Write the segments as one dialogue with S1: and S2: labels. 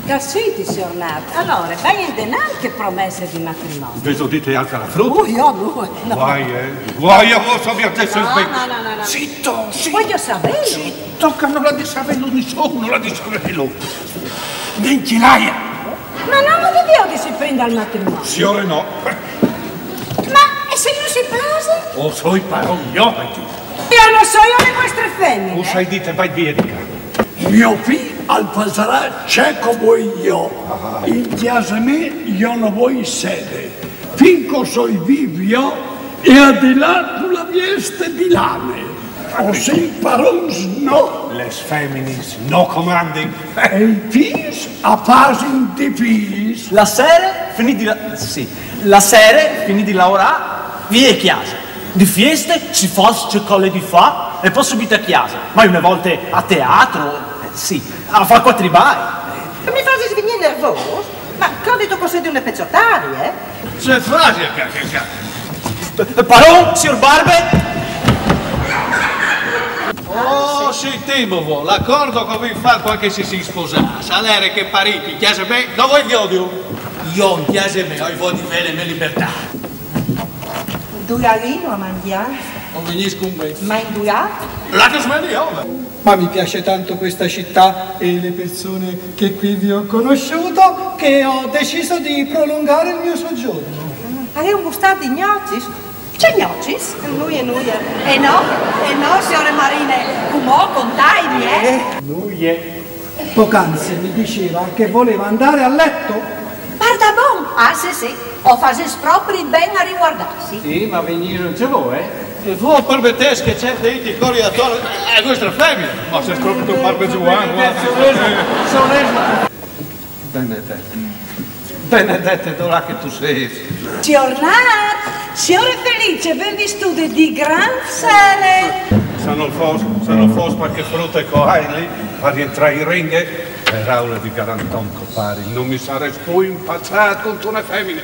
S1: Cassiti, signor Nart. Allora, bene anche promesse di matrimonio.
S2: Vedo dite altra la frutta.
S1: Io no.
S2: Guai, Guai a voi, vi adesso il
S1: No.
S2: Zitto,
S1: Voglio sapere.
S2: Zitto, che non la di savello nessuno, la di savello. Ventilaia.
S1: Ma non lo devo si prenda al matrimonio.
S2: Signore no.
S1: Ma e se non si plase?
S2: O soi paroni, io
S1: non so io le vostre femmine.
S2: O sai dite, vai via di qua.
S3: Mio figlio al pasarà c'è come io. In chiesa me io non vuoi sede. Finché sono vivo e a di là tu la vieste di lame. O se i parons no.
S2: Les feminis no commanding.
S3: E i figli a fase di figli.
S4: La sera finì di lavorare, via a chiesa. Di feste si fa colle di fa e poi subito a chiesa. Ma una volta a teatro, a fare quattro bai.
S5: Mi fate svenire nervoso? Ma che ho detto così di una pecciotaria,
S2: Se frase che.
S4: Paron, signor Barbe?
S6: Oh, sentiamo, l'accordo che vi fa qualche si sposa. Salere che pariti, chiesa me, non vuoi odio?
S4: Io in chiesa me ho i voti bene e libertà.
S5: Duialino a mangiare?
S6: Non venisco un mezzo.
S5: Ma in duia?
S6: La che smeglio,
S7: Ma mi piace tanto questa città e le persone che qui vi ho conosciuto che ho deciso di prolungare il mio soggiorno.
S5: Hai un gustato di gnocchis? C'è gnocchis? Noi. E no, signore Marine, come contai,
S7: Lui poc'anzi mi diceva che voleva andare a letto.
S5: Guarda bon! Ah, sì. O fase proprio ben a riguardarsi.
S6: Sì, ma venire non ce vuoi, E voi permettete che certe iti corri attorno a questa femmina.
S2: Ma se proprio tu parli Giovanni,
S6: Benedetta, dove che tu sei?
S1: Signor Nart, signore Felice, ben vi studi di gran sale.
S2: se non fosse perché frutta e coaili, per rientrare in ringhe, per aula di Galanton compari, non mi sarei più impazzato contro una femmina.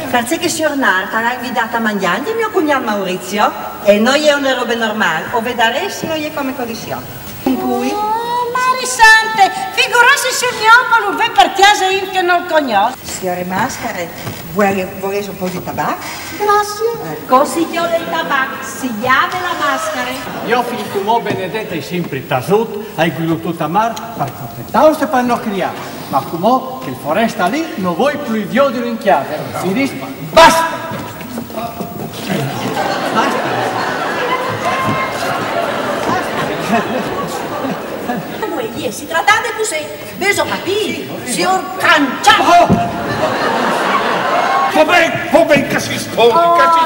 S5: Grazie che signor Nart ha invitato a mangiare mio cugnato Maurizio e noi è una roba normale, o vedaresti noi è come condizione. In cui?
S1: Mari sante, figurarsi se gnocco non ve per chiesa io che non conosco.
S5: Signore Mascare, vorrei un po' di tabacco?
S1: Grazie. Così io del tabacco, si chiave la maschera.
S8: Io finito mo Benedetta è sempre tasut, hai quello tutto a mar, per contentare se per non criare. Ma come che il foresta lì non vuoi più i viodi in chiave. Finisci? Basta!
S5: Si tratta di così, veso capì, signor Canciano.
S2: Come che si sposi, che si